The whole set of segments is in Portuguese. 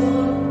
Tua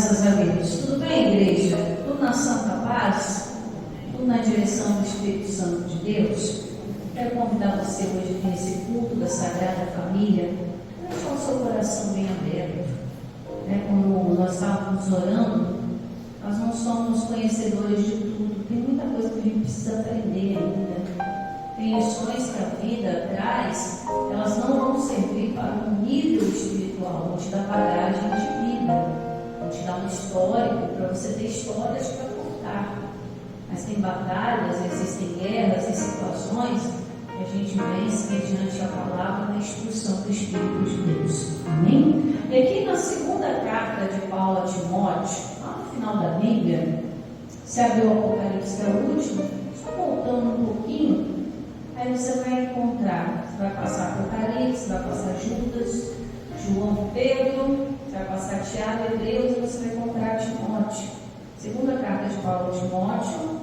Graças a Deus. Tudo bem, igreja? Tudo na santa paz? Tudo na direção do Espírito Santo de Deus? Quero convidar você hoje nesse culto da Sagrada Família a deixar o seu coração bem aberto. Como nós estávamos orando, nós não somos conhecedores de tudo. Tem muita coisa que a gente precisa aprender ainda. Tem lições que a vida traz, elas não vão servir para um nível espiritual, vão te dar bagagem de vida. Te dar um histórico para você ter histórias para contar. Mas tem batalhas, existem guerras e situações que a gente vence mediante a palavra na instrução do Espírito de Deus. Amém? E aqui na segunda carta de Paulo a Timóteo, lá no final da Bíblia, se abriu o Apocalipse, que é o último, só voltando um pouquinho, aí você vai encontrar, você vai passar Apocalipse, vai passar Judas, João, Pedro, você vai passar Tiago, Hebreus, e você vai encontrar Timóteo. Segunda carta de Paulo a Timóteo,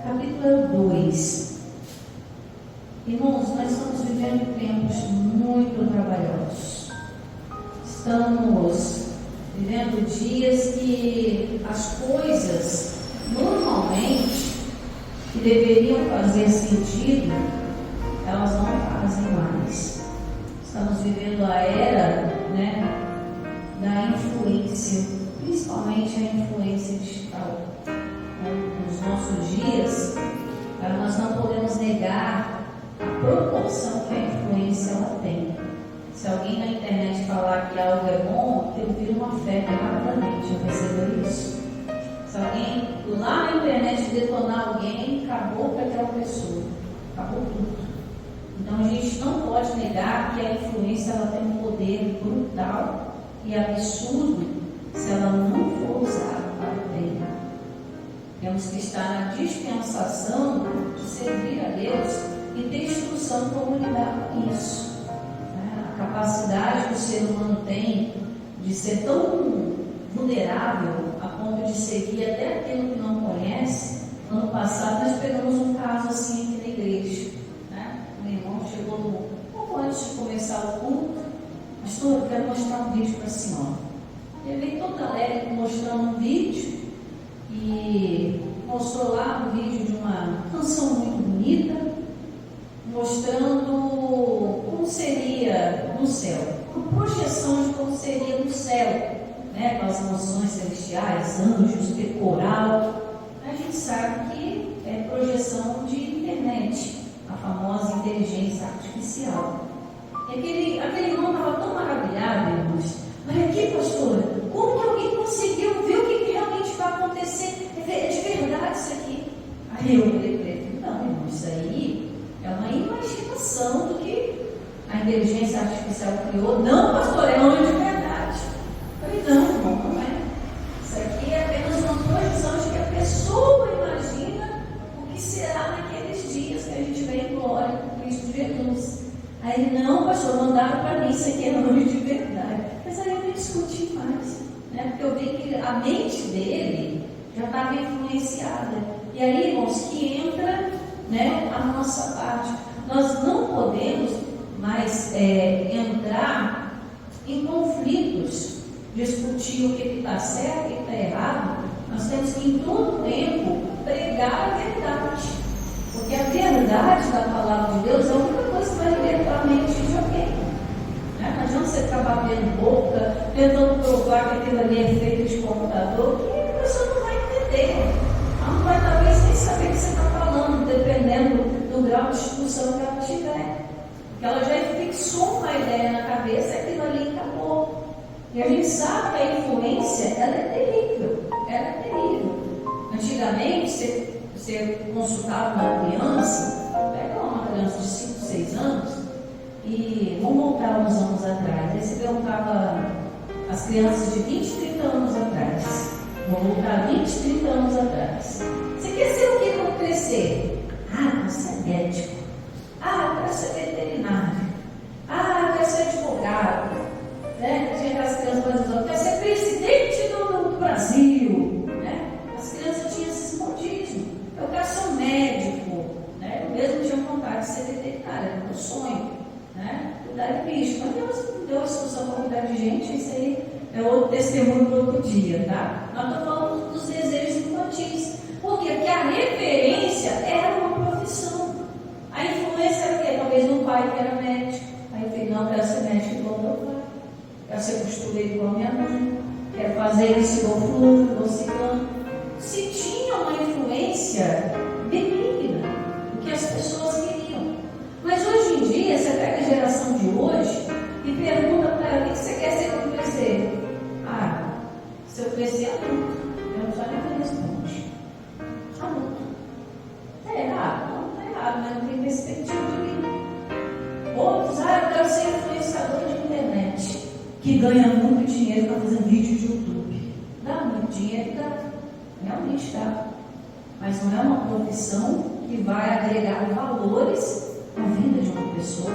capítulo 2. Irmãos, nós estamos vivendo tempos muito trabalhosos. Estamos vivendo dias que as coisas, normalmente, que deveriam fazer sentido, elas não fazem mais. Estamos vivendo a era, da influência, principalmente a influência digital. Nos nossos dias, nós não podemos negar a proporção que a influência ela tem. Se alguém na internet falar que algo é bom, aquilo vira uma febre rapidamente. Já percebeu isso? Se alguém lá na internet detonar alguém, acabou para aquela pessoa. Acabou tudo. Então a gente não pode negar que a influência ela tem um poder brutal e absurdo se ela não for usada para o bem. Temos que estar na dispensação de servir a Deus e ter instrução como lidar com isso. A capacidade que o ser humano tem de ser tão vulnerável a ponto de seguir até aquilo que não conhece. Ano passado nós pegamos um caso assim aqui na igreja. O irmão chegou pouco antes de começar o culto. Pastor, eu quero mostrar um vídeo para a senhora. Ele veio todo alegre mostrando um vídeo e mostrou lá um vídeo de uma canção muito bonita, mostrando como seria no céu, uma projeção de como seria no céu, com as emoções celestiais, anjos, coral. A gente sabe que é projeção de internet, a famosa inteligência artificial. E aquele irmão estava tão maravilhado, irmãos. Olha aqui, pastora, como que alguém conseguiu ver o que realmente vai acontecer? É de verdade isso aqui. Aí eu olhei para ele, não, irmão, isso aí é uma imaginação do que a inteligência artificial criou. Não, pastor, é onde de verdade. Eu falei, não, irmão, não é. Isso aqui é apenas uma projeção de que a pessoa imagina o que será naqueles dias que a gente vem em glória com Cristo Jesus. Aí ele, não, pastor, mandaram para mim, isso aqui é nome de verdade. Mas aí eu nem discuti mais, porque eu vi que a mente dele já estava influenciada. E aí, irmãos, que entra a nossa parte. Nós não podemos mais entrar em conflitos, discutir o que está certo e o que está errado. Nós temos que, em todo tempo, pregar a verdade. Porque a verdade da palavra de Deus é a única coisa que vai libertar a mente de alguém. Não adianta você ficar batendo boca, tentando provar que aquilo ali é feito de computador, que a pessoa não vai entender. Ela não vai talvez nem saber o que você está falando, dependendo do grau de instrução que ela tiver. Porque ela já fixou uma ideia na cabeça e aquilo ali acabou. E a gente sabe que a influência, ela é terrível. Ela é terrível. Antigamente, você consultava uma criança, pega uma criança de 5, 6 anos, e vamos voltar uns anos atrás. Aí você perguntava as crianças de 20, 30 anos atrás. Vamos voltar 20, 30 anos atrás. Você quer ser o que quando crescer? Eu quero ser médico. Eu quero ser veterinário. Eu quero ser advogado. Tinha aquelas crianças que diziam, eu quero ser presidente do Brasil. As crianças tinham esses modismos. Eu quero ser um médico. Eu mesmo tinha vontade de ser veterinário, era meu sonho. Cuidar de bicho. Mas Deus deu a expulsão para cuidar de gente, isso aí é outro testemunho para outro dia, tá? Nós estamos falando dos desejos infantis. Por quê? Porque a referência era uma profissão. A influência era o quê? Talvez um pai que era médico. Aí o filho, não, quero ser médico igual meu pai. Quero ser costureiro igual minha mãe. Quero fazer isso igual fulano, igual ciclano. Se tinha uma influência benigna, o que as pessoas queriam. Mas hoje em dia, você pega a geração de hoje e pergunta para ela: o que você quer ser quando crescer? Ah, se eu crescer adulto. Eu não sabe nem responde. Adulto. Está errado? Não está errado, mas não tem perspectiva de vida. Outros, eu quero ser influenciador de internet, que ganha muito dinheiro para fazer vídeo de YouTube. Dá muito dinheiro, dá. Realmente dá. Mas não é uma profissão que vai agregar valores na vida de uma pessoa,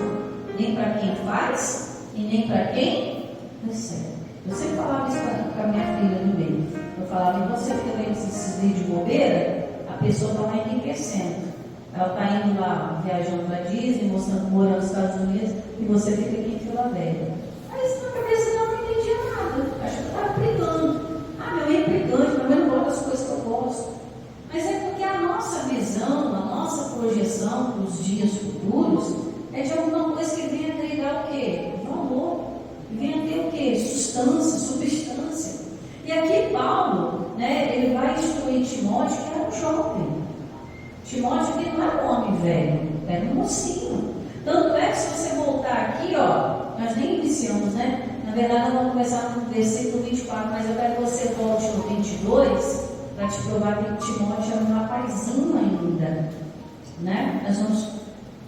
nem para quem faz e nem para quem recebe. Eu sempre falava isso para a minha filha no meio. Eu falava: e você fica vendo esses vídeos de bobeira, a pessoa está lá enriquecendo. Ela está indo lá, viajando para Disney, mostrando, morando nos Estados Unidos, e você fica aqui em Vila Velha. Mas na cabeça dela não entendia nada. Acho que eu estava brigando. Meu é brigante, mas eu não gosto das coisas que eu gosto. Mas é porque a nossa visão, a nossa projeção para os dias futuros é de alguma coisa que venha agregar o quê? Valor. Venha ter o quê? Substância. E aqui Paulo, ele vai instruir Timóteo, que era um jovem. Timóteo que não era um homem velho, era um mocinho. Tanto é que se você voltar aqui, nós nem iniciamos, Na verdade, nós vamos começar no versículo 24, mas eu quero que você volte no 22, para te provar que Timóteo era um rapazinho ainda, Nós vamos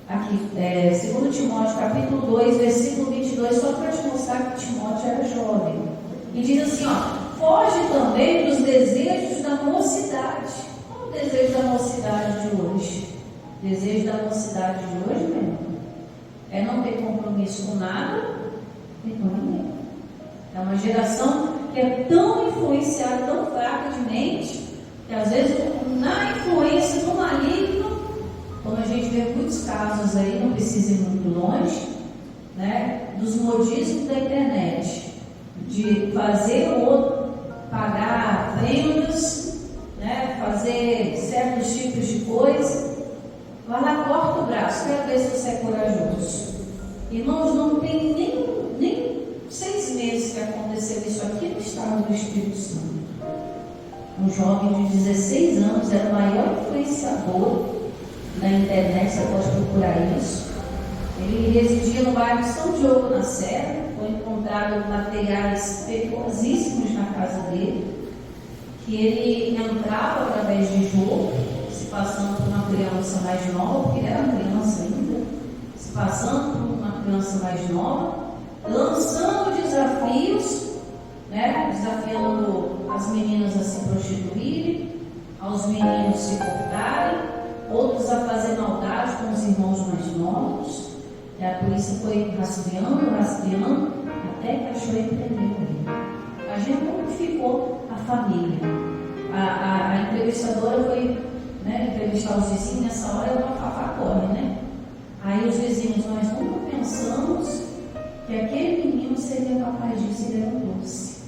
aqui, 2 Timóteo, capítulo 2, versículo 22, só para te mostrar que Timóteo era jovem. E diz assim, foge também dos desejos da mocidade. Qual é o desejo da mocidade de hoje? O desejo da mocidade de hoje, mesmo, é não ter compromisso com nada e com ninguém. É uma geração que é tão influenciada, tão fraca de mente, que às vezes na influência do maligno, como a gente vê muitos casos aí, não precisa ir muito longe, dos modismos da internet, de fazer o outro pagar prendas, fazer certos tipos de coisa. Vai lá, corta o braço, quero ver se você é corajoso. Irmãos, não tem nem 6 meses que aconteceu isso aqui no estado do Espírito Santo. Um jovem de 16 anos era o maior influenciador na internet, você pode procurar isso. Ele residia no bairro São Diogo na Serra, foi encontrado materiais perigosíssimos na casa dele, que ele entrava através de jogo, se passando por uma criança mais nova, porque ele era criança ainda, se passando por uma criança mais nova, lançando desafios, desafiando as meninas a se prostituírem, aos meninos se cortarem, outros a fazer maldade com os irmãos mais novos. A polícia foi rastreando, até que achou e prendeu ele. A gente como ficou a família. A entrevistadora foi entrevistar os vizinhos, nessa hora ela fafá corre, Aí os vizinhos: nós nunca pensamos que aquele menino seria capaz disso, ele era um doce.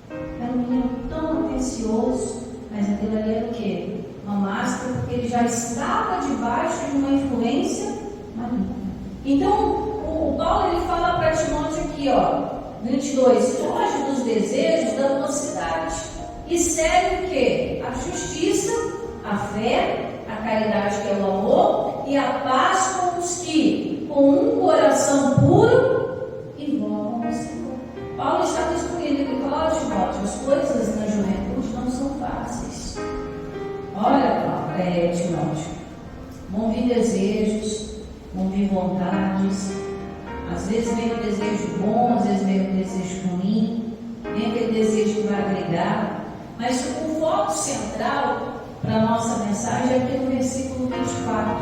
Era um menino tão atencioso, mas aquilo ali era o quê? Uma máscara, porque ele já estava debaixo de uma influência maligna. Então, o Paulo ele fala para Timóteo aqui, 22, foge dos desejos da mocidade e segue o quê? A justiça, a fé, a caridade, que é o amor, e a paz com os que, com um coração puro, invocam o Senhor. Paulo está excluindo, ele fala: Timóteo, as coisas na juventude não são fáceis. Olha, Timóteo, vão vir desejos, vão vir vontades, às vezes vem um desejo bom, às vezes vem um desejo ruim, vem aquele desejo que vai agregar, mas o foco central para a nossa mensagem é aqui no versículo 24.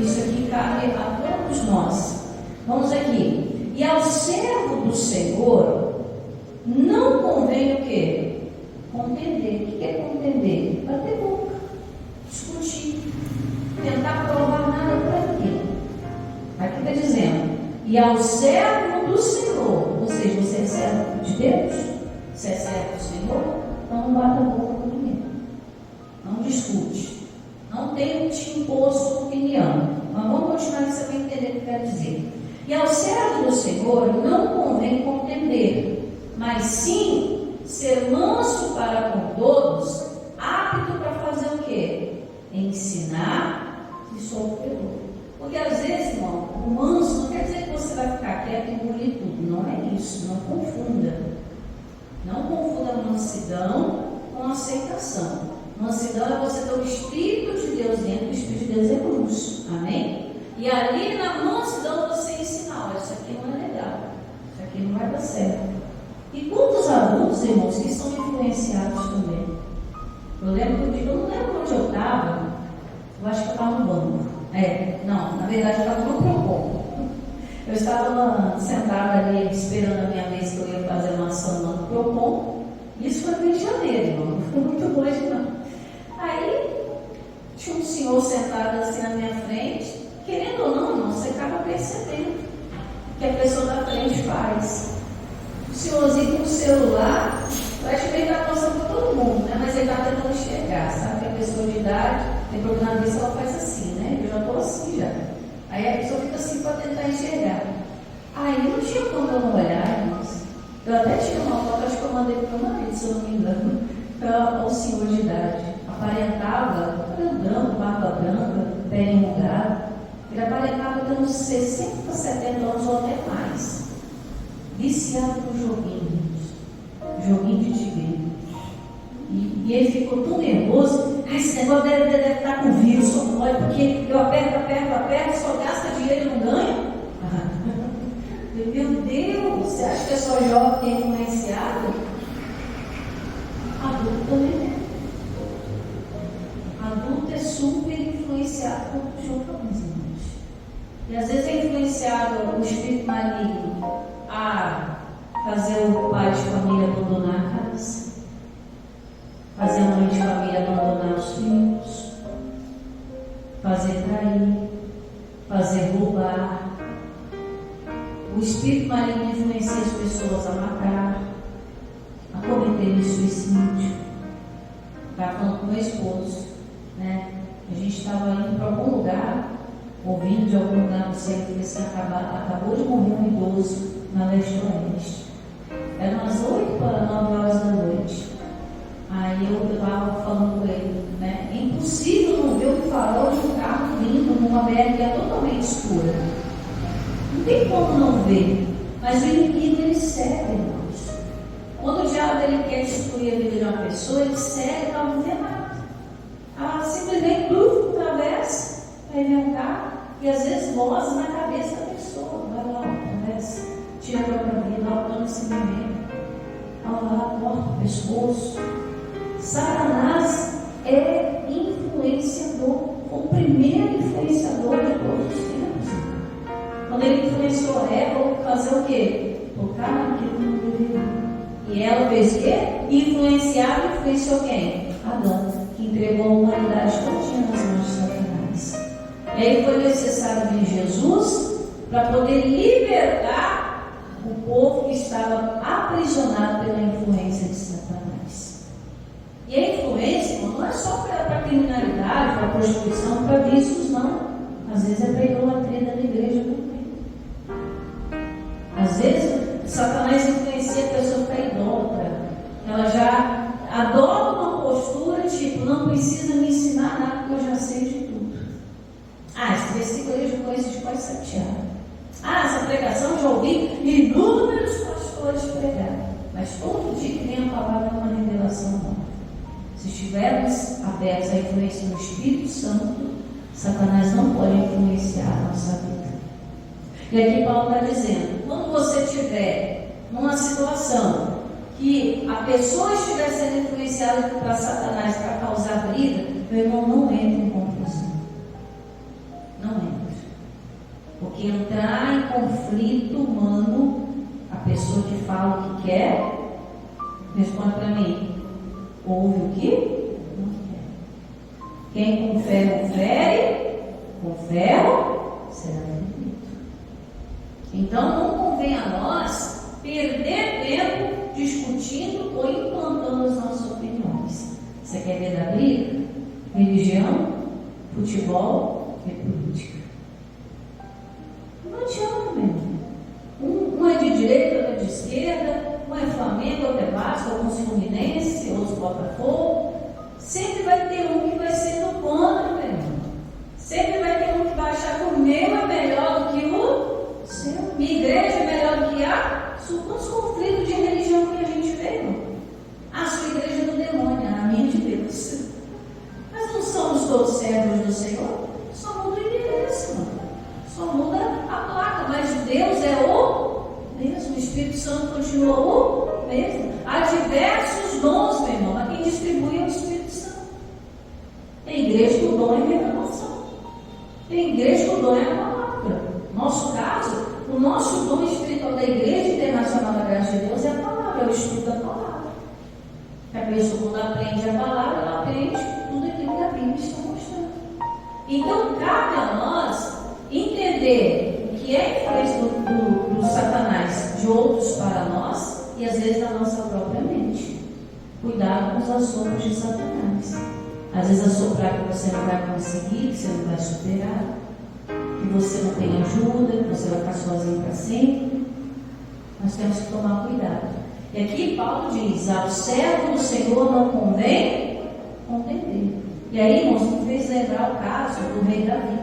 Isso aqui cabe a todos nós. Vamos aqui. E ao servo do Senhor não convém o quê? Contender. O que é contender? Bater boca, discutir, tentar provar nada para ninguém. Aqui está dizendo: E ao servo do Senhor, ou seja, você é servo de Deus, você é servo do Senhor, então não bata a boca com ninguém, não discute, não tem te impor sua opinião. Mas vamos continuar que você vai entender o que eu quero dizer. E ao servo do Senhor não convém contender, mas sim ser manso para com todos, apto para fazer o quê? Ensinar e sofredor. Porque às vezes, irmão, o manso não quer dizer que você vai ficar quieto e engolir tudo. Não é isso, não confunda. Não confunda mansidão com aceitação. Mansidão é você ter o Espírito de Deus dentro, o Espírito de Deus é luz. Amém? E ali na mansidão você ensinar, olha, isso aqui não é legal, isso aqui não vai dar certo. E quantos adultos, irmãos, que são influenciados também? Eu não lembro onde eu estava, eu acho que eu estava no banco. Na verdade eu estava no Procon. Eu estava sentada ali esperando a minha vez que eu ia fazer uma ação lá no Procon. Isso foi no Rio de Janeiro, irmão, não foi muito longe não. Aí tinha um senhor sentado assim na minha frente. Querendo ou não, irmão, você acaba percebendo o que a pessoa da frente faz. O senhorzinho com o celular, praticamente está passando por todo mundo, né? Mas ele está tentando enxergar, sabe? Que a pessoa de idade, tem problema na vista, ela faz assim, né? Eu já estou assim já. Aí a pessoa fica assim para tentar enxergar. Aí não tinha como eu não olhar, irmãos. Eu até tinha uma foto, acho que eu mandei para o meu marido, se eu não me engano, para o senhor de idade. Aparentava, branco, barba branca, pele enrugada. Ele aparentava ter uns 60, 70 anos ou até mais. Viciado por joguinho de tigrinho. E ele ficou tão nervoso. Esse negócio deve estar com vírus, só pode, porque eu aperto, só gasta dinheiro e não ganha. Meu Deus, você acha que é só jovem que é influenciado? Adulto também é. Adulto é super influenciado por jovens. E às vezes é influenciado o espírito maligno a fazer o pai de família abandonar a casa, fazer a mãe de família abandonar os filhos, fazer trair, fazer roubar. O espírito maligno influencia as pessoas a matar, a cometerem suicídio. Estava falando com meu esposo, né? A gente estava indo para algum lugar, ouvindo de algum lugar, não sei, porque assim, acabou de morrer um idoso na Leste-Oeste. Eram umas 8 para 9 horas da noite. Aí eu estava falando com ele, né? É impossível não ver o farol de um carro vindo numa BR que é totalmente escura. Não tem como não ver. Mas o inimigo, ele cega, irmãos. Quando o diabo ele quer destruir a vida de uma pessoa, ele cega para não ver nada. Ela simplesmente atravessa, aí vem um carro, e às vezes voz na cabeça da pessoa. Vai lá, atravessa, tira a própria vida, altando esse momento. Ela vai lá, corta o pescoço. Satanás é influenciador, o primeiro influenciador de todos os tempos. Quando ele influenciou Eva, fazer o quê? Tocar naquilo que não deveria. E ela fez o quê? Influenciou quem? Adão, que entregou a humanidade todinha nas mãos de Satanás. E aí foi necessário vir Jesus para poder libertar o povo que estava aprisionado pela influência de Satanás. E a influência não é só para criminalidade, para prostituição, para vícios, não. Às vezes é para idolatria da igreja também. Às vezes Satanás influencia a pessoa para idólatra. Ela já adota uma postura tipo, não precisa me ensinar nada porque eu já sei de tudo. Esse versículo eu já conheço de quase 7 anos. Essa pregação eu já ouvi inúmeros pastores pregar. Mas todo dia que vem a palavra é uma revelação nova. Se estivermos abertos à influência do Espírito Santo, Satanás não pode influenciar a nossa vida. E aqui Paulo está dizendo, quando você estiver numa situação que a pessoa estiver sendo influenciada para Satanás para causar briga, meu irmão, não entre em confusão. Não entre. Porque entrar em conflito humano, a pessoa que fala o que quer, responde para mim, ouve o que não quer. Quem com ferro fere, com ferro será ferido. Então não convém a nós perder tempo discutindo ou implantando as nossas opiniões. Você quer ver da briga? Religião, futebol e política. Não adianta, meu irmão. Um é de direita, outro é de esquerda, um é Flamengo, outro é Vasco, alguns Fluminense, outros Botafogo. Sempre vai ter um que vai ser do contra, meu irmão. Sempre vai ter um que vai achar que o meu é melhor do que o seu. Minha igreja é melhor do que a sua. Quantos conflitos de religião que a gente vê, irmão? A sua igreja é do demônio, a minha de Deus. Mas não somos todos servos do Senhor? Só muda o endereço, irmão. Só muda a placa, mas Deus é o mesmo. O Espírito Santo continua o mesmo. Há diversos dons, meu irmão, mas quem distribui é o Espírito Santo. Tem igreja que o dom é revelação. Tem igreja que o dom é a palavra. No nosso caso, o nosso dom espiritual da Igreja Internacional da Graça de Deus é a palavra, é o estudo da palavra. A pessoa, quando aprende a palavra, ela aprende tudo aquilo que a Bíblia está mostrando. Então, cabe a nós entender o que é a influência do Satanás de outros para nós e às vezes da nossa própria mente. Cuidado com os assopros de Satanás. Às vezes assoprar que você não vai conseguir, que você não vai superar, que você não tem ajuda, que você vai ficar sozinho para sempre. Nós temos que tomar cuidado. E aqui Paulo diz: ao servo do Senhor não convém contender. E aí, irmãos, me fez lembrar o caso do rei Davi.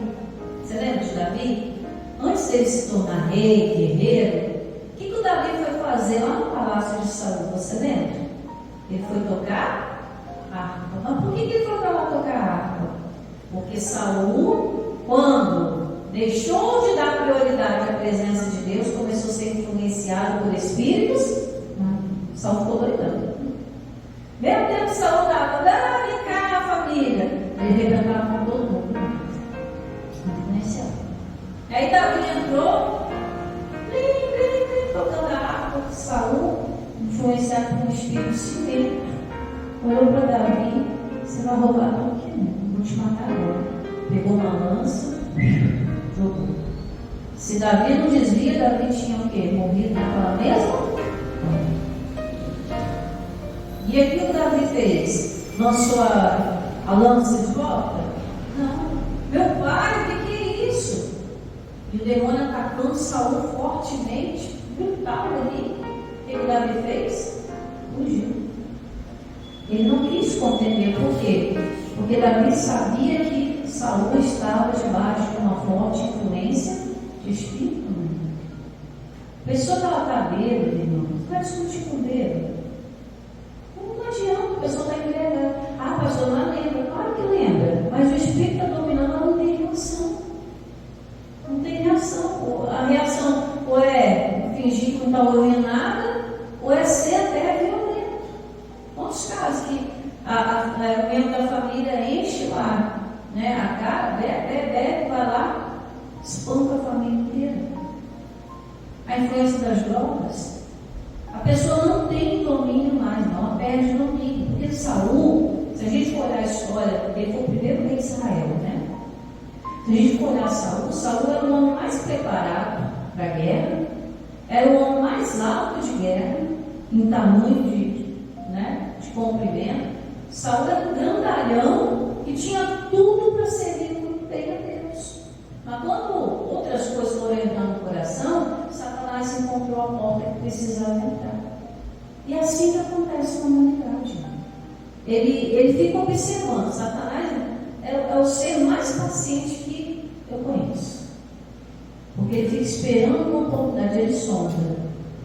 Você lembra de Davi? Antes dele se tornar rei, guerreiro, o que o Davi foi fazer lá no palácio de Saul? Você lembra? Ele foi tocar harpa. Mas por que ele foi para lá tocar harpa? Porque Saul, quando deixou de dar prioridade à presença de Deus, começou a ser influenciado por espíritos. Saul ficou doidão. Meu Deus, Saul estava, vem cá, família. Ele arrebentava com todo mundo. Influenciado. Aí Davi entrou, tocando a harpa. Saul, influenciado por um espírito ciumento, olhou para Davi: você vai roubar tudo que não, vou te matar agora. Pegou uma lança, jogou. Se Davi não desvia, Davi tinha o quê? Morrido naquela mesma? E aqui o que Davi fez? Lançou a lança de volta? Não. Meu pai, o que é isso? E o demônio atacando Saul fortemente, brutal ali. O que o Davi fez? Fugiu. Ele não quis contender. Por quê? Porque Davi sabia que Saul estava debaixo de uma forte influência de espírito. A pessoa está bêbada, irmão. Você vai discutir com bêbado. Não adianta, a pessoa está embriagada. Ah, pastor, não lembra. Claro que lembra. Mas o espírito está dominando, ela não tem reação. Não tem reação. A reação ou é fingir que não está ouvindo nada, ou é ser até violento. Quantos casos que o membro da família enche lá, né, a cara, bebe, vai lá, espanca a família inteira. A influência das drogas, a pessoa não tem domínio mais, não, ela perde domínio. Porque Saul, se a gente for olhar a história, ele foi o primeiro rei de Israel, né? Se a gente for olhar Saul era o homem mais preparado para a guerra, era o homem mais alto de guerra, em tamanho de comprimento. Saul era um grandalhão que tinha tudo para servir muito bem a Deus. Mas quando outras coisas foram entrando no coração, Satanás encontrou a porta que precisava entrar. E é assim que acontece na humanidade. Ele fica observando. Satanás é o ser mais paciente que eu conheço. Porque ele fica esperando uma oportunidade, ele sonda.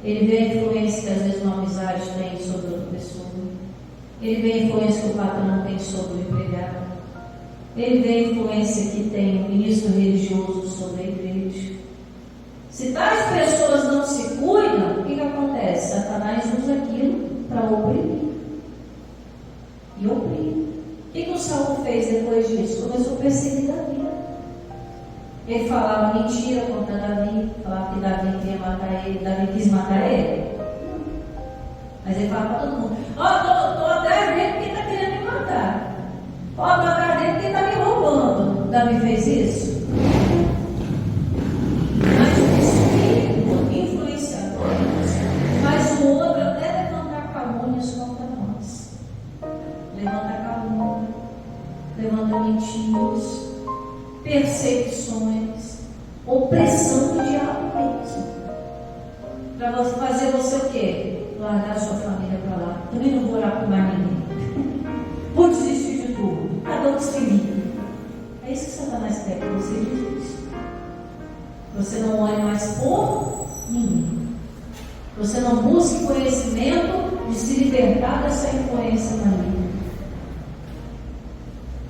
Ele vê a influência que às vezes uma amizade tem sobre outra pessoa. Ele vê a influência que o patrão tem sobre o empregado. Ele vê a influência que tem o ministro religioso sobre a igreja. Se tais pessoas não se cuidam, o que acontece? Satanás usa aquilo para oprimir. E oprime. O que o Saul fez depois disso? Começou a perseguir Davi. Ele falava mentira contra Davi, falava que Davi queria matar ele, Davi quis matar ele. Mas ele falava para todo mundo: estou atrás dele porque está querendo me matar. Estou atrás dele porque está me roubando. Davi fez isso? Mas o espírito perseguições, opressão do diabo mesmo. Para fazer você o quê? Largar a sua família para lá. Também não vou orar por mais ninguém. Vou desistir de tudo. Cada um que se vire. É isso que Satanás quer que você desista. Você não olhe mais por ninguém. Você não busque conhecimento de se libertar dessa influência maligna.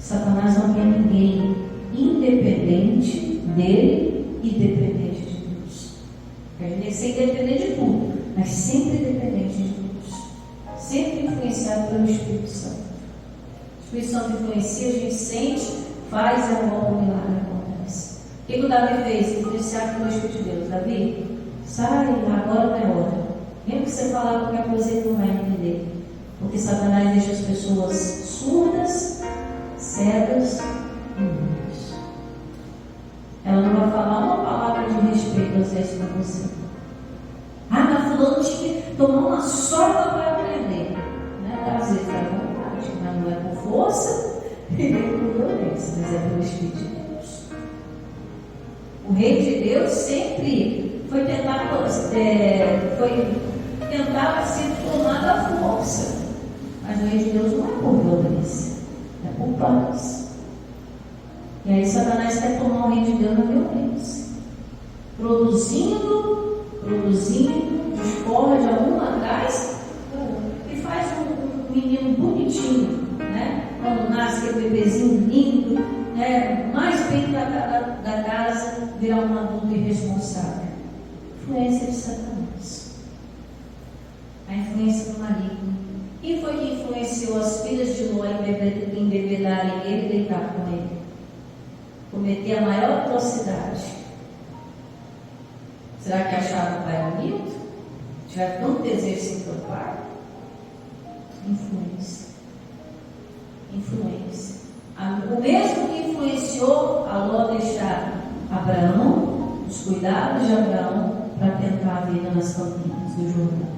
Satanás não quer ninguém independente dele e dependente de Deus. A gente tem que ser independente de tudo, mas sempre dependente de Deus. Sempre influenciado pelo Espírito Santo. O Espírito Santo influencia, a gente sente, faz e agora o milagre acontece. O que o Davi fez? Influenciado pelo Espírito de Deus. Davi, sai, agora não é hora. Mesmo que você falar qualquer coisa, ele não vai entender. Porque Satanás deixa as pessoas surdas, cegas e mudas. Ela não vai falar uma palavra de respeito às vezes com você. Mas fulano tinha que tomar uma sopa para aprender. Né? Às vezes é vontade, mas não é por força e nem por violência, mas é pelo Espírito de Deus. O Rei de Deus sempre foi tentar ser tomado à força. Mas o Rei de Deus não é por violência, é por paz. E aí Satanás quer tomar o Rei de Deus na violência, produzindo discórdia um atrás e faz um menino bonitinho, né? Quando nasce aquele bebezinho lindo, né? Mais bem da casa, virar um adulto irresponsável. Influência de Satanás, a influência do maligno. Quem foi que influenciou as filhas de Ló em embebedarem ele e deitar com ele? Cometer a maior atrocidade. Será que acharam o pai bonito? Tiveram tanto desejo de se entorpar? Influência. O mesmo que influenciou a Ló deixar Abraão, os cuidados de Abraão, para tentar a vida nas campinas do Jordão.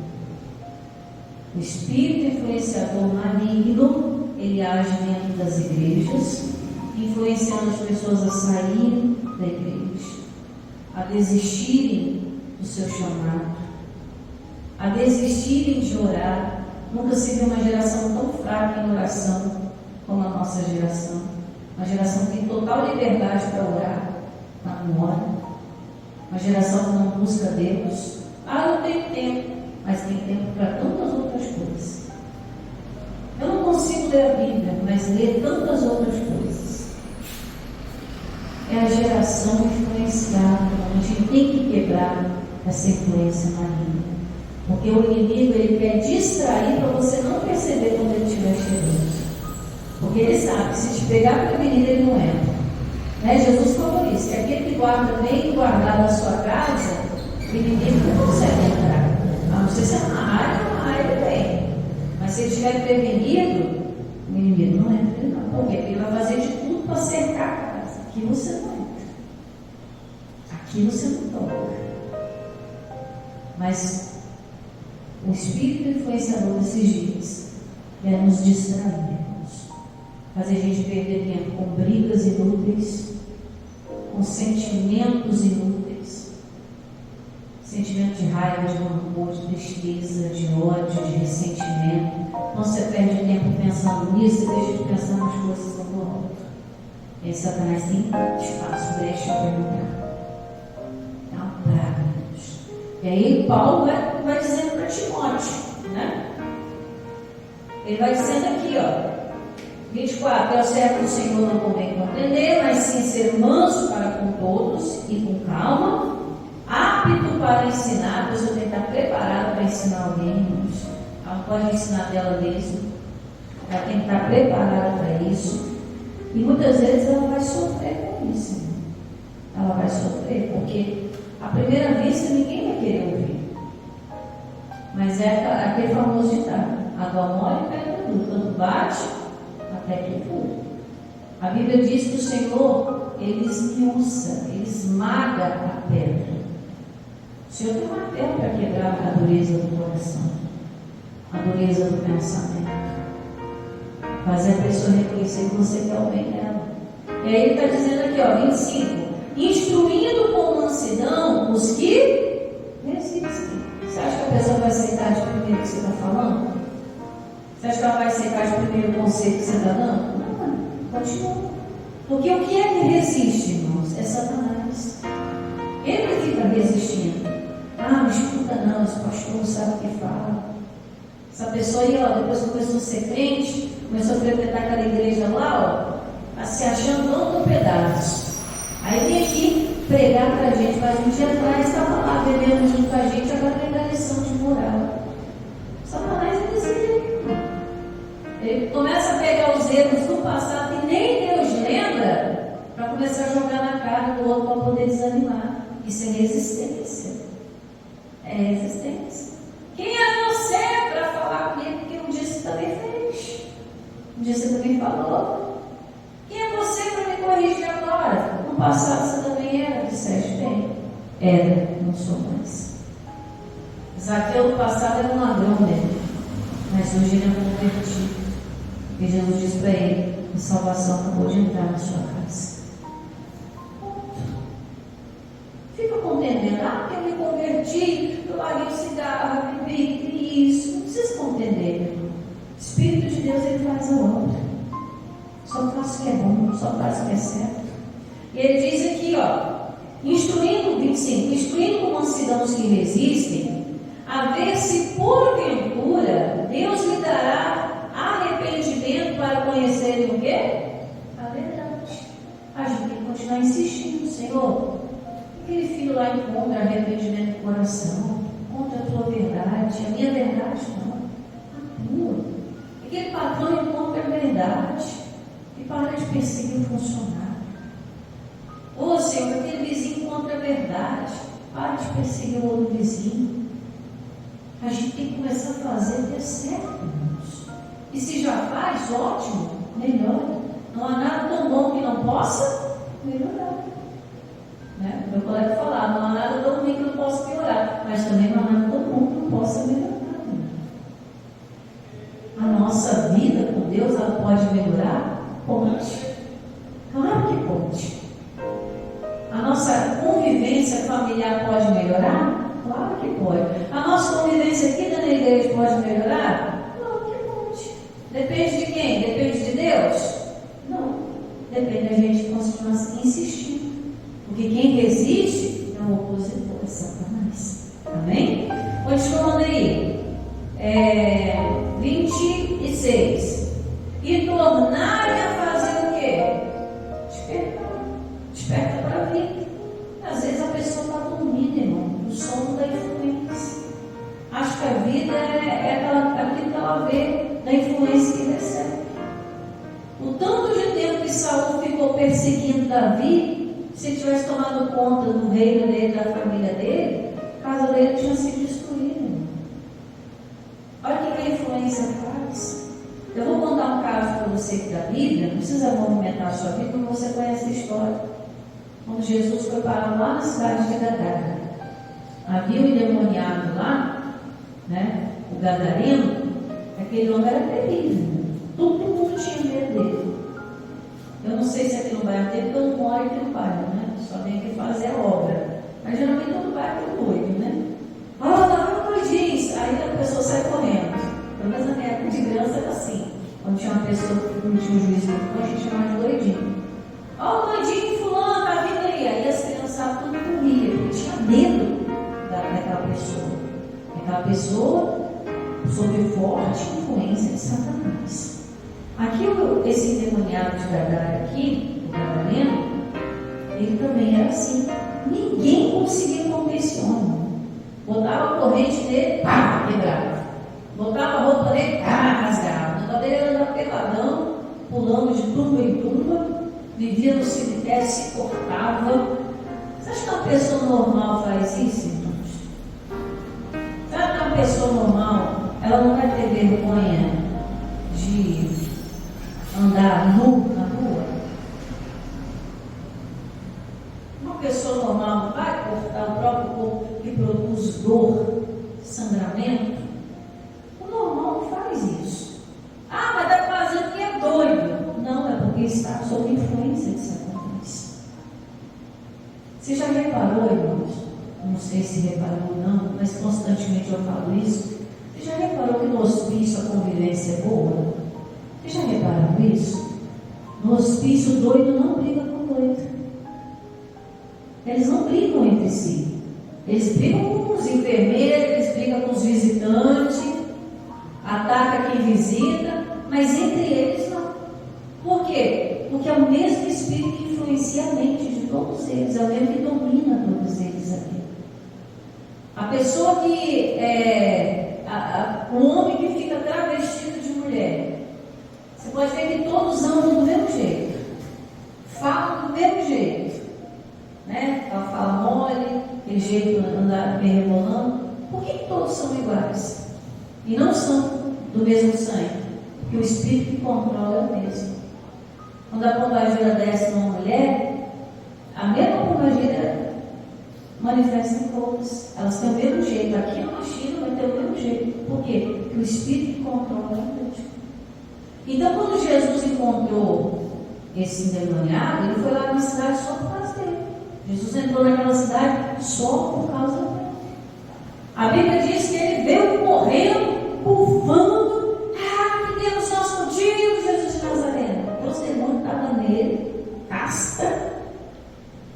O espírito influenciador maligno, ele age dentro das igrejas, influenciando as pessoas a saírem da igreja, a desistirem do seu chamado, a desistirem de orar. Nunca se viu uma geração tão fraca em oração como a nossa geração. Uma geração que tem total liberdade para orar, mas não ora. Uma geração que não busca Deus. Não tem tempo, mas tem tempo para tantas outras coisas. Eu não consigo ler a Bíblia, mas ler tantas outras coisas. É a geração influenciada. A gente tem que quebrar essa influência maligna. Porque o inimigo, ele quer distrair para você não perceber quando ele estiver chegando. Porque ele sabe que se te pegar prevenido, ele não entra. Né? Jesus falou isso, que aquele que guarda bem guardado a sua casa, o inimigo não consegue entrar. A não ser se amarrar ele bem. Mas se ele estiver prevenido, o inimigo não entra, não. Por quê? Porque ele vai fazer de tudo para cercar a casa. Aqui você não entra. Aqui você não toca. Mas o espírito influenciador desses dias quer nos distrair, fazer a gente perder tempo com brigas inúteis, com sentimentos inúteis, sentimento de raiva, de rancor, de tristeza, de ódio, de ressentimento. Então você perde tempo pensando nisso e deixa de pensar nas coisas que estão do alto. E aí Satanás tem espaço, brecha para entrar. É uma praga. E aí Paulo vai dizendo para Timóteo, né? Ele vai dizendo aqui, 24, é o servo do Senhor, não convém compreender, mas sim ser manso para com todos e com calma, apto para ensinar. A pessoa tem que estar preparada para ensinar alguém, irmãos. Ela não pode ensinar dela mesma, ela tem que estar preparada para isso. E muitas vezes ela vai sofrer com isso, irmão. Ela vai sofrer, porque à primeira vista ninguém vai querer ouvir. Mas é aquele famoso ditado: água mole cai no duro, quando bate até que fura. A Bíblia diz que o Senhor, ele esmiuça, ele esmaga a pedra. O Senhor tem uma pedra para quebrar a dureza do coração, a dureza do pensamento, fazer a pessoa reconhecer que você quer o bem dela. E aí ele está dizendo aqui aqui, ó, 25. Instruindo com mansidão os que resistem. Você acha que a pessoa vai aceitar de primeiro que você está falando? Você acha que ela vai aceitar de primeiro o conceito que você está dando? Não, continua. Porque o que é que resiste, irmãos? É Satanás. Ele que fica resistindo. Não escuta não, esse pastor não sabe o que fala. Essa pessoa aí, ó, depois começou a ser crente, começou a frequentar aquela igreja lá, ó, tá se achando todo um pedaço. Aí vem aqui pregar pra gente, mas um dia atrás estava lá bebendo junto com a gente, agora vem dar lição de moral. Satanás é desse jeito. Ele começa a pegar os erros do passado que nem Deus lembra, para começar a jogar na cara do outro para poder desanimar. Isso é resistência. É resistência. Quem é você para falar comigo? Porque um dia você também fez. Um dia você também falou. Quem é você para me corrigir agora? No passado você também era, disseste bem. Era, não sou mais. Zaqueu no passado era um ladrão dele, mas hoje ele é um convertido. E Jesus diz para ele: a salvação acabou de entrar na sua casa. Fica contendendo, porque eu me converti, eu larguei o cigarro, eu bebi isso. Não precisa contender, meu irmão. O Espírito de Deus, ele faz a obra. Só faz o que é bom, só faz o que é certo. E ele diz aqui, ó, instruindo, 25, instruindo com mansidão os que resistem, a ver se porventura Deus lhe dará arrependimento para conhecerem o quê? A verdade. A gente tem que continuar insistindo, Senhor. Aquele filho lá encontra arrependimento do coração, encontra a tua verdade, a minha verdade não, a tua. Aquele patrão encontra a verdade e para de perseguir o funcionário. Ô Senhor, aquele vizinho encontra a verdade, para de perseguir o outro vizinho. A gente tem que começar a fazer o que é certo, irmãos. E se já faz, ótimo, melhor. Não há nada tão bom que não possa melhorar. Né? Meu colega falava, não há nada tão ruim que não possa piorar, mas também não há nada tão bom que não possa melhorar. A nossa vida com Deus, ela pode melhorar? Pode. Claro que pode. A nossa convivência familiar pode melhorar? Claro que pode. A nossa convivência aqui na igreja pode melhorar? Claro que pode. Depende de quem? Depende de Deus? Não. Depende da gente continuar insistindo. Porque quem resiste é o opositor, é Satanás. Amém? Continuando aí. 26. E tornarem a fazer o quê? Despertar. Desperta para a vida. Às vezes a pessoa está dormindo, irmão. O sono da influência. Acho que a vida é aquilo que ela vê, da influência que recebe. O tanto de tempo que Saul ficou perseguindo Davi, se ele tivesse tomado conta do reino dele, da família dele, a casa dele tinha sido destruída. Olha o que a influência faz. Eu vou contar um caso para você aqui da Bíblia, não precisa movimentar a sua vida, porque você conhece a história. Quando Jesus foi parar lá na cidade de Gadara, havia um endemoniado lá, né? O gadareno, aquele homem era terrível, todo mundo tinha medo dele. Eu não sei se aqui no bairro dele, porque eu não moro aqui no bairro, né? Só tem que fazer a obra. Mas geralmente todo bairro é doido, né? Não doidinho. Aí a pessoa sai correndo. Pelo menos na minha época de criança era assim. Quando tinha uma pessoa que não tinha um juízo muito bom, a gente chamava de doidinho. O doidinho fulano, tá vindo aí. Aí as crianças tudo corriam, porque tinha medo daquela pessoa. Aquela pessoa sob forte influência de Satanás. Aqui, esse endemoniado de Gadara aqui, o gadareno, ele também era assim. Ninguém conseguia conter esse homem. Botava a corrente dele, pá, quebrava. Botava a roupa dele, pá, rasgava. O negócio dele era andar peladão, pulando de tumba em tumba, vivia no cemitério, se cortava. Você acha que uma pessoa normal faz isso, irmãos? Sabe que uma pessoa normal, ela não vai ter vergonha de andar nu na rua? Uma pessoa normal não vai cortar o próprio corpo que produz dor, sangramento? O normal não faz isso. Mas está fazendo que é doido. Não, é porque está sob influência de Satanás. reparou, irmãos? Não sei se reparou ou não, mas constantemente eu falo isso. Você já reparou que no hospício a convivência é boa? Você já repararam isso? No hospício, o doido não briga com o doido. Eles não brigam entre si. Eles brigam com os enfermeiros, eles brigam com os visitantes, ataca quem visita, mas entre eles não. Por quê? Porque é o mesmo Espírito que influencia a mente de todos eles, é o mesmo que domina todos eles aqui. A pessoa que o homem que fica travestido de mulher, você pode ver que todos andam do mesmo jeito, falam do mesmo jeito, né? Ela fala mole, aquele jeito de andar bem rebolando. Por que todos são iguais? E não são do mesmo sangue? Porque o Espírito que controla é o mesmo. Quando a pombagira desce numa mulher, a mesma pombagira manifesta em todas. Elas têm o mesmo jeito. Aqui no Chile vai ter o mesmo jeito. Por quê? Porque o Espírito que controla é o mesmo. Então, quando Jesus encontrou esse endemoniado, ele foi lá na cidade só por causa dele. Jesus entrou naquela cidade só por causa dele. A Bíblia diz que ele veio correndo, pulvando. Que Deus nós contigo, Jesus de Nazaré. Os demônios estavam nele, casta,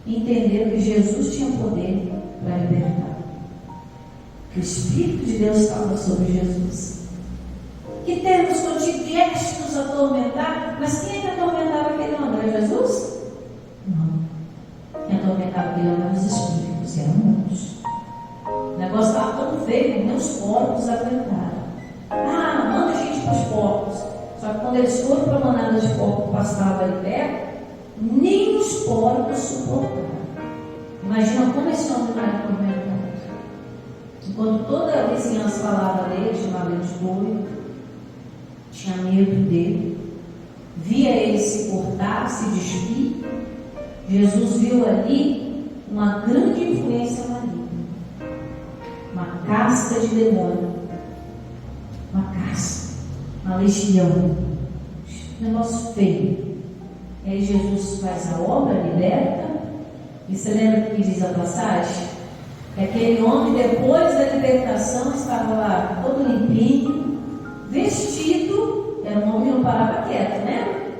entenderam que Jesus tinha poder para libertar. Que o Espírito de Deus estava sobre Jesus. Que temos contigo, vieste nos atormentar. Mas quem é que atormentava aquele homem? Era Jesus? Não. Quem atormentava aquele homem eram os espíritos, eram muitos. O negócio estava tão feio que nem os porcos aguentaram. Manda a gente para os porcos. Só que quando eles foram para a manada de porco que passava ali perto, nem os porcos suportaram. Imagina como esse homem não era atormentado. Enquanto toda a vizinhança falava dele, chamava ele de doido, tinha medo dele, via ele se cortar, se despir, Jesus viu ali uma grande influência maligna, uma casta de demônio, uma casta, uma legião, um negócio feio. E aí Jesus faz a obra, liberta. E você lembra o que diz a passagem? Que aquele homem, depois da libertação, estava lá todo limpinho, vestido, era um homem que não parava quieto, né?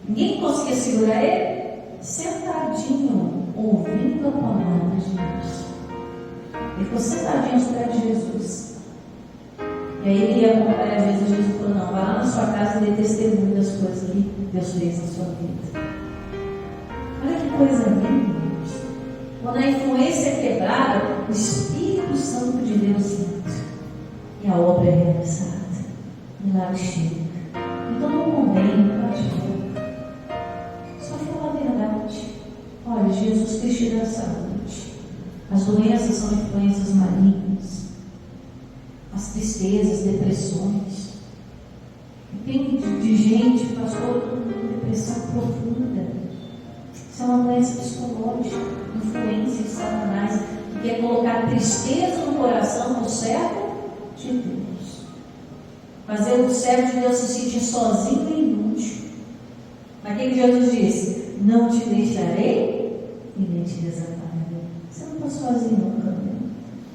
Ninguém conseguia segurar ele, sentadinho, ouvindo a palavra de Deus. Ele ficou sentadinho aos pés de Jesus. E aí ele ia acompanhar Jesus. Jesus falou: não, vá lá na sua casa e dê testemunho das coisas que Deus fez na sua vida. Olha que coisa linda. Quando a influência é quebrada, o Espírito Santo de Deus entra e a obra é realizada. Milagre chega. Então não condene, não bate boca. Só fala a verdade. Olha, Jesus fez tirar a saúde. As doenças são influências malignas. As tristezas, depressões. Tem de gente, pastor, com depressão profunda. Isso é uma doença psicológica, influência de Satanás, que quer colocar tristeza no coração do servo de Deus. Fazer o servo de Deus se sentir sozinho e inútil. Mas o que Jesus disse? Não te deixarei e nem te desampararei. Você não está sozinho nunca, né?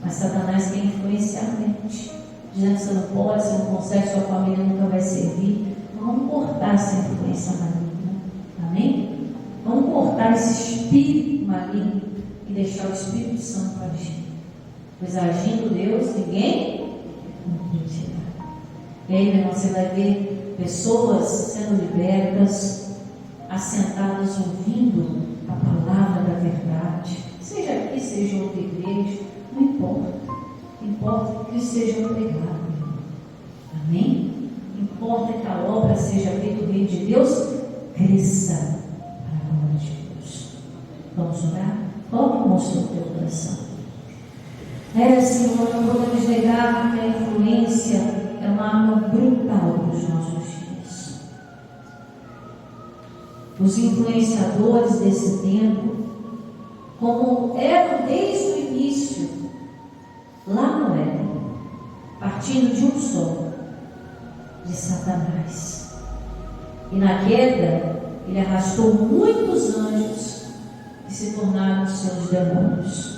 Mas Satanás quer influenciar a mente, dizendo que você não pode, você não consegue, sua família nunca vai servir. Vamos cortar essa influência maligna. Amém? Vamos cortar esse espírito maligno e deixar o Espírito Santo agir. Pois agindo Deus, ninguém pode tirar. E aí, meu irmão, você vai ver pessoas sendo libertas, assentadas ouvindo a palavra da verdade. Seja aqui, seja em outra igreja, não importa. Importa que seja pregado. Amém? Importa que a obra seja feita, o reino de Deus cresça. Vamos orar? Coloque o monstro no teu coração. Senhor, não podemos negar que a influência é uma arma brutal para os nossos dias. Os influenciadores desse tempo, como eram desde o início, lá no Éden, partindo de um só, de Satanás. E na queda, ele arrastou muitos anjos que se tornaram seus demônios.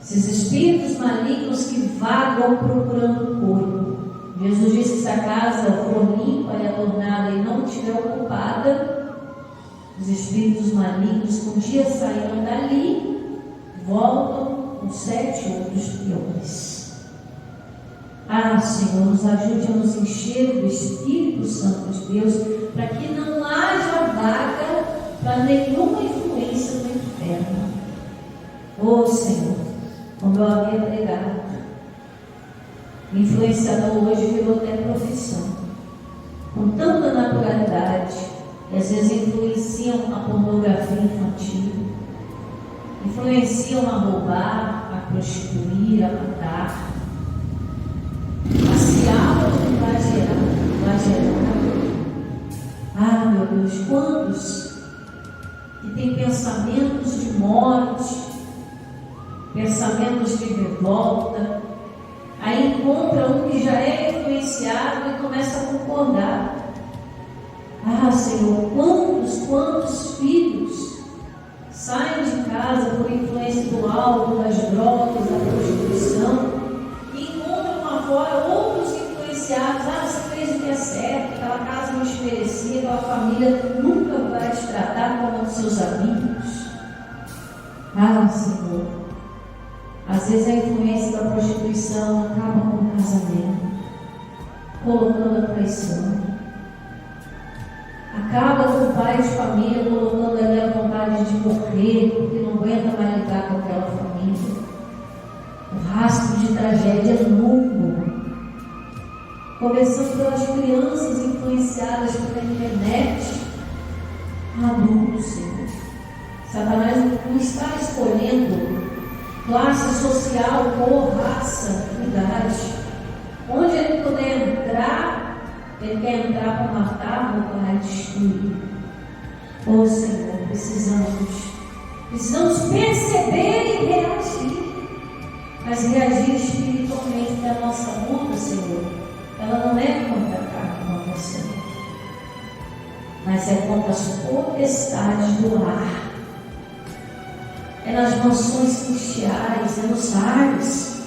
Esses espíritos malignos que vagam procurando o corpo. Jesus disse que se a casa for limpa e adornada e não estiver ocupada, os espíritos malignos que um dia saíram dali, voltam com 7 outros piores. Senhor, nos ajude a nos encher do Espírito Santo de Deus, para que não haja vaga para nenhuma influência do inferno. Senhor, como eu havia pregado, o influenciador hoje virou até profissão, com tanta naturalidade, e às vezes influenciam a pornografia infantil, influenciam a roubar, a prostituir, a matar, a se autoflagelar. Meu Deus, quantos que têm pensamentos de morte, pensamentos de revolta, aí encontra um que já é influenciado e começa a concordar. Senhor, quantos filhos saem de casa por influência do álcool, das drogas, da prostituição, e encontram lá fora outros influenciados. Você fez o que é certo, aquela casa não te merecia, aquela família nunca vai te tratar como os seus amigos. Senhor, às vezes a influência da prostituição acaba com o casamento, colocando a traição. Acaba com o pai de família, colocando ali a vontade de morrer, porque não aguenta mais lidar com aquela família. O rastro de tragédia é longo. Começando pelas crianças influenciadas pela internet, adultos, Senhor. Satanás não está escolhendo classe social, cor, raça, idade. Onde ele puder entrar, ele quer entrar para matar ou para destruir. Senhor, precisamos perceber e reagir. Mas reagir espiritualmente, que a nossa luta, Senhor, ela não é contra a carne, contra o Senhor, mas é contra as potestades do ar. É nas mansões celestiais, é nos ares,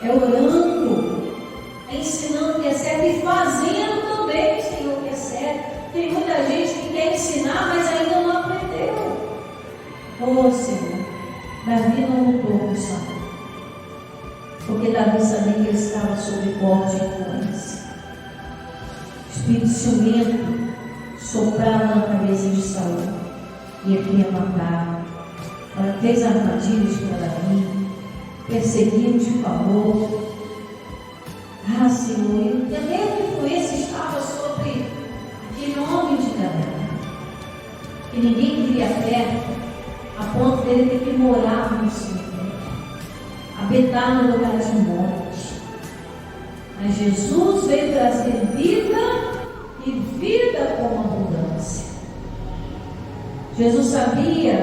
é orando, é ensinando o que é certo e fazendo também, Senhor, o que é certo. Tem muita gente que quer ensinar, mas ainda não aprendeu. Senhor, Davi não lutou com Saul, porque Davi sabia que ele estava sob forte influência. O espírito ciumento soprava na cabeça de Saul e ele queria matar. Fez armadilhas para Davi, perseguiu, difamou. Senhor, e a mesma influência estava sobre aquele homem de Davi, que ninguém queria perto, a ponto dele ter que morar no cemitério, habitar no lugar de morte. Mas Jesus veio trazer vida e vida com abundância. Jesus sabia,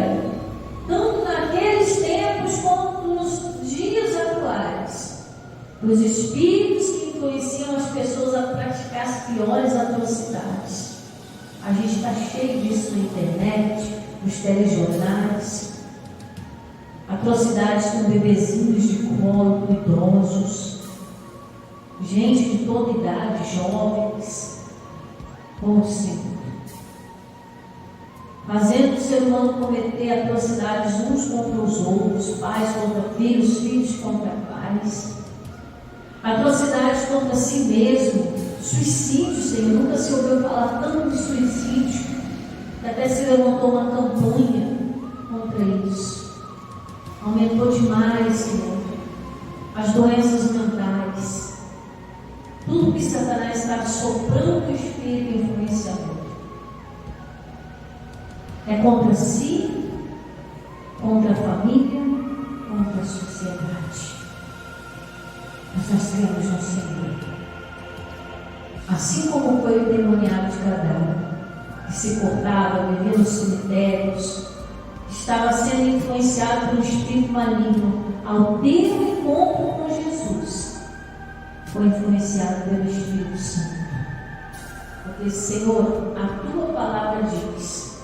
tanto naqueles tempos quanto nos dias atuais, os espíritos que influenciam as pessoas a praticar as piores atrocidades. A gente está cheio disso na internet, nos telejornais. Atrocidades com bebezinhos de colo, idosos, gente de toda idade, jovens. Senhor, fazendo o ser humano cometer atrocidades uns contra os outros, pais contra filhos, filhos contra pais, atrocidades contra si mesmo, suicídio, Senhor. Nunca se ouviu falar tanto de suicídio, que até se levantou uma campanha contra isso. Aumentou demais, Senhor, as doenças mentais, tudo que Satanás está soprando o espírito influenciador. É contra si, contra a família, contra a sociedade. Mas nós cremos no Senhor. Assim como foi o demoniado de Gadara, que se cortava, vivia nos cemitérios, estava sendo influenciado por um espírito maligno, ao ter um encontro com Jesus, foi influenciado pelo Espírito Santo. Porque, Senhor, a tua palavra diz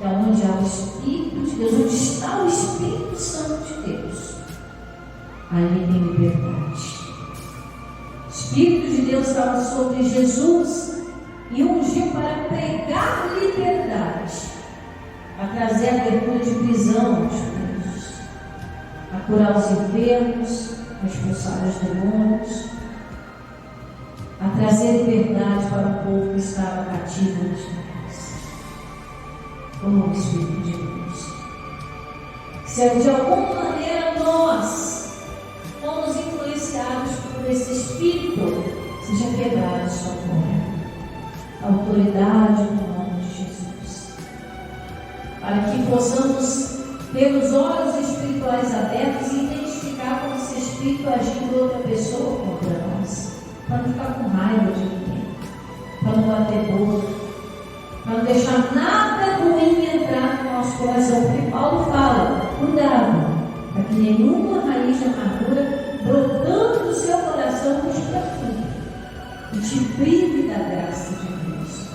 que é onde há o Espírito de Deus, onde está o Espírito Santo de Deus, ali tem liberdade. O Espírito de Deus estava sobre Jesus e ungiu para pregar liberdade, a trazer a abertura de prisão aos presos, a curar os enfermos, a expulsar os demônios, a trazer liberdade para o povo que estava cativo nas terras. Como o Espírito de Deus. Se de alguma maneira nós fomos influenciados por esse Espírito, seja quebrado sua fora. A autoridade no nome de Jesus. Para que possamos ter os olhos espirituais abertos e identificar como esse Espírito agindo em outra pessoa contra nós. Para não ficar com raiva de ninguém. Para não bater boca. Para não deixar nada ruim entrar no nosso coração. Porque Paulo fala, cuidado, para que nenhuma raiz de amargura brotando do seu coração nos perturbe e te prive da graça de Deus.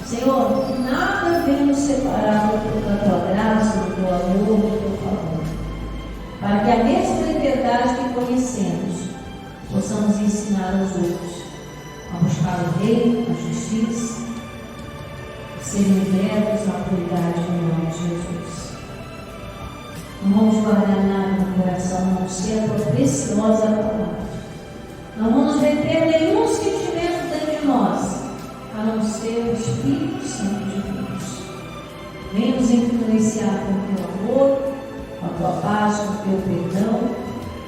Senhor, que nada venha nos separar da tua graça, do teu amor, do teu favor, para que a mesma liberdade que conhecemos possamos ensinar aos outros a buscar o reino, a justiça, serem libertos da autoridade no nome de Jesus. Não vamos guardar nada no coração, a não ser a tua preciosa palavra. Não vamos reter nenhum sentimento dentro de nós, a não ser o Espírito Santo de Deus. Venha nos influenciar com o teu amor, com a tua paz, com o teu perdão,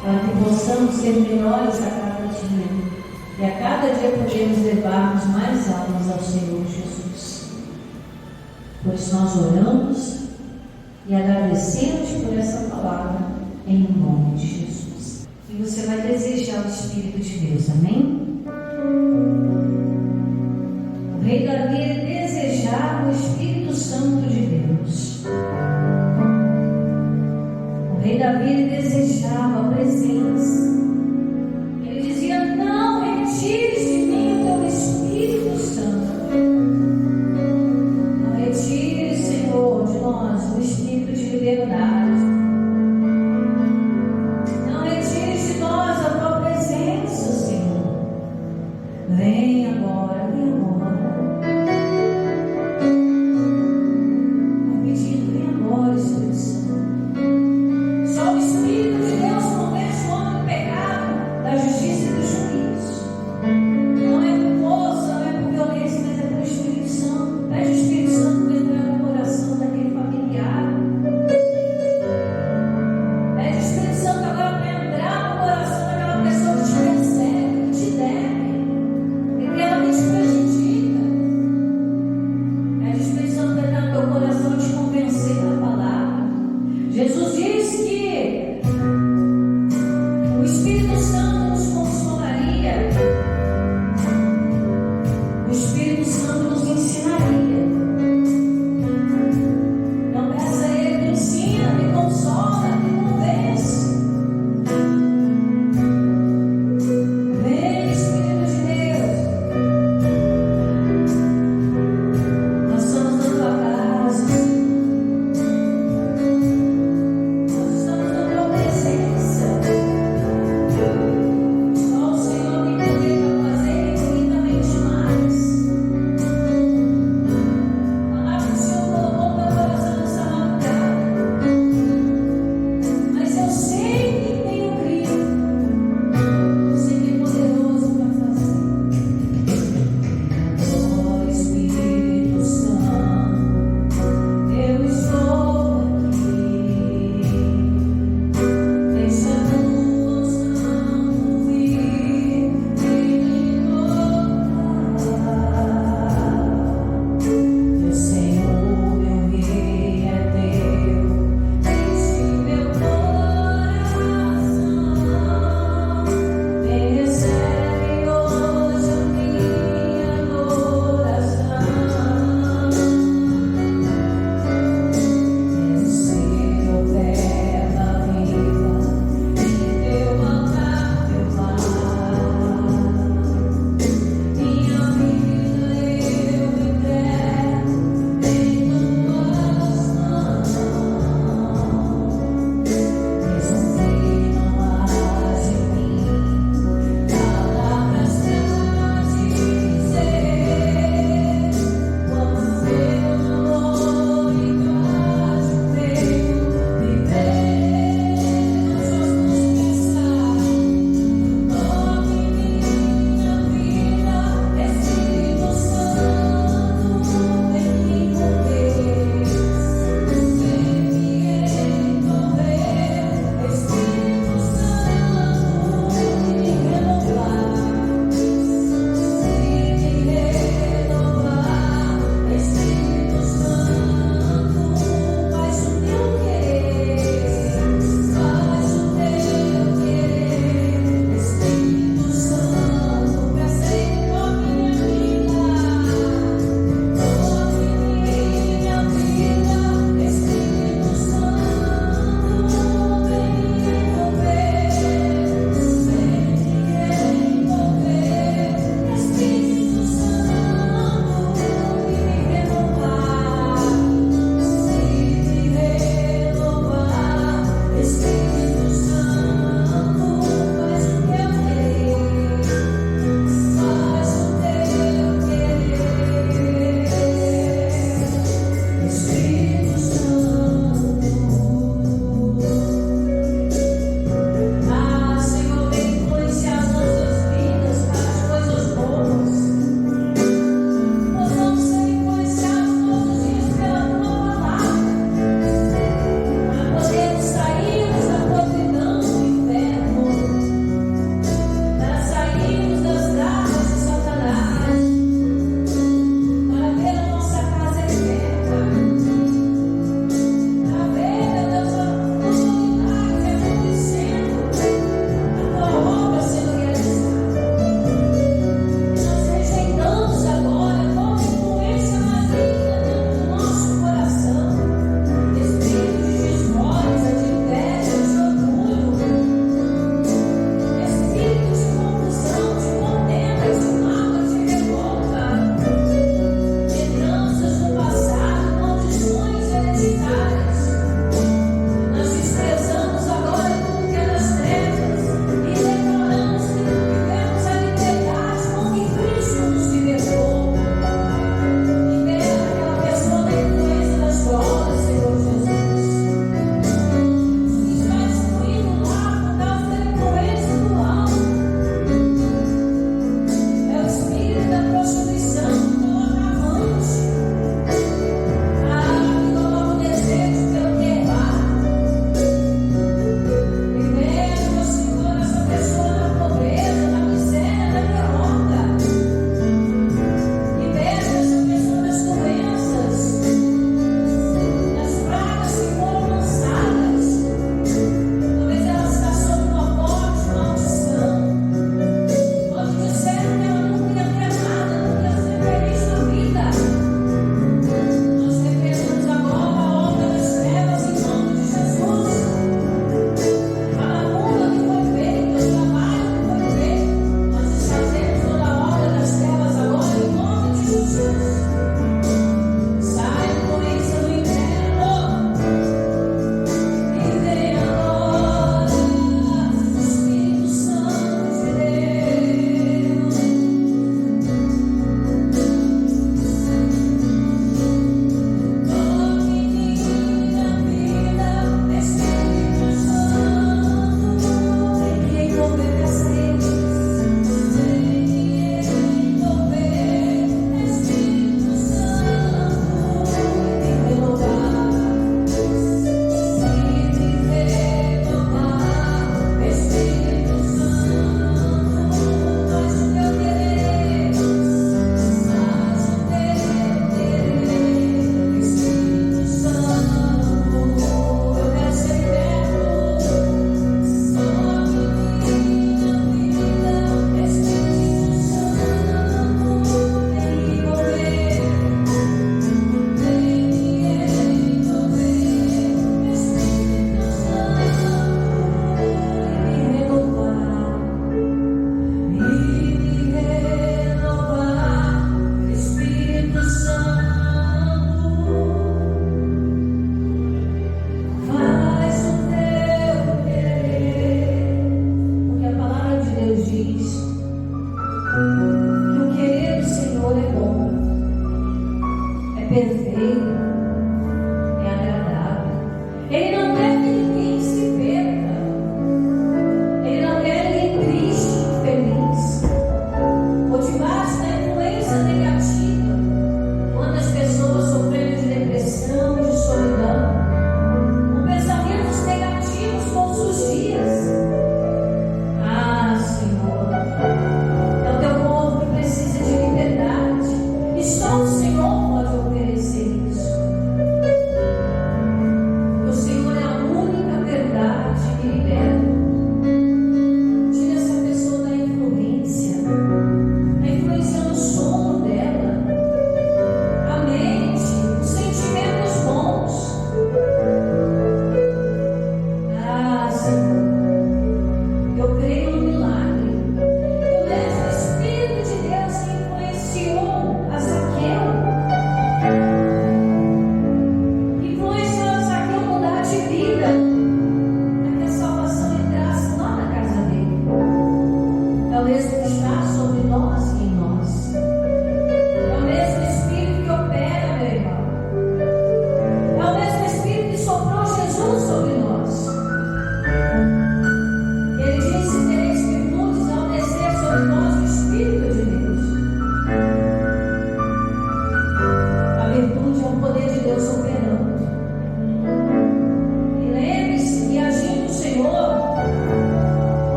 para que possamos ser melhores a cada dia e a cada dia podemos levarmos mais almas ao Senhor Jesus. Por isso nós oramos e agradecemos por essa palavra em nome de Jesus. E você vai desejar o Espírito de Deus, amém? O rei Davi desejava o Espírito Santo de Deus. O rei Davi desejava a presença. Ele dizia: não retires de mim o teu Espírito Santo. Não retire, Senhor, de nós o Espírito de liberdade. Não retire de nós a tua presença, Senhor.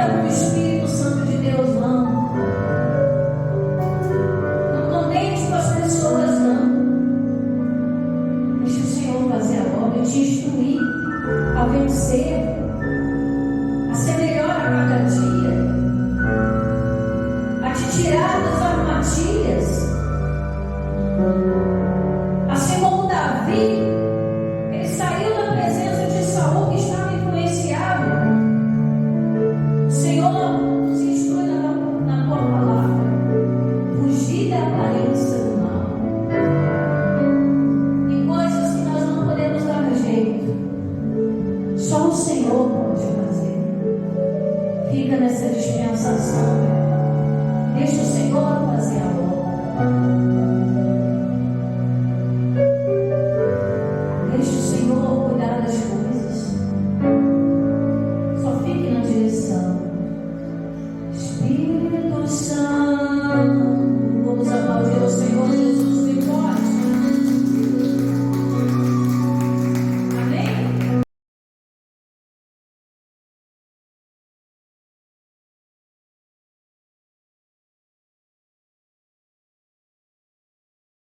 nada com o Espírito Santo de Deus, não. Não contente com as pessoas, não. Deixa o Senhor fazer a obra e te instruir a vencer, a ser melhor a cada dia, a te tirar das armadilhas, assim como Davi, ele saiu da presença de Saul, que estava influenciado. O Senhor nos instrui na tua palavra, fugir da aparência do mal, e coisas que nós não podemos dar jeito, só o Senhor pode fazer. Fica nessa dispensação, deixa o Senhor fazer a obra. Deixa o Senhor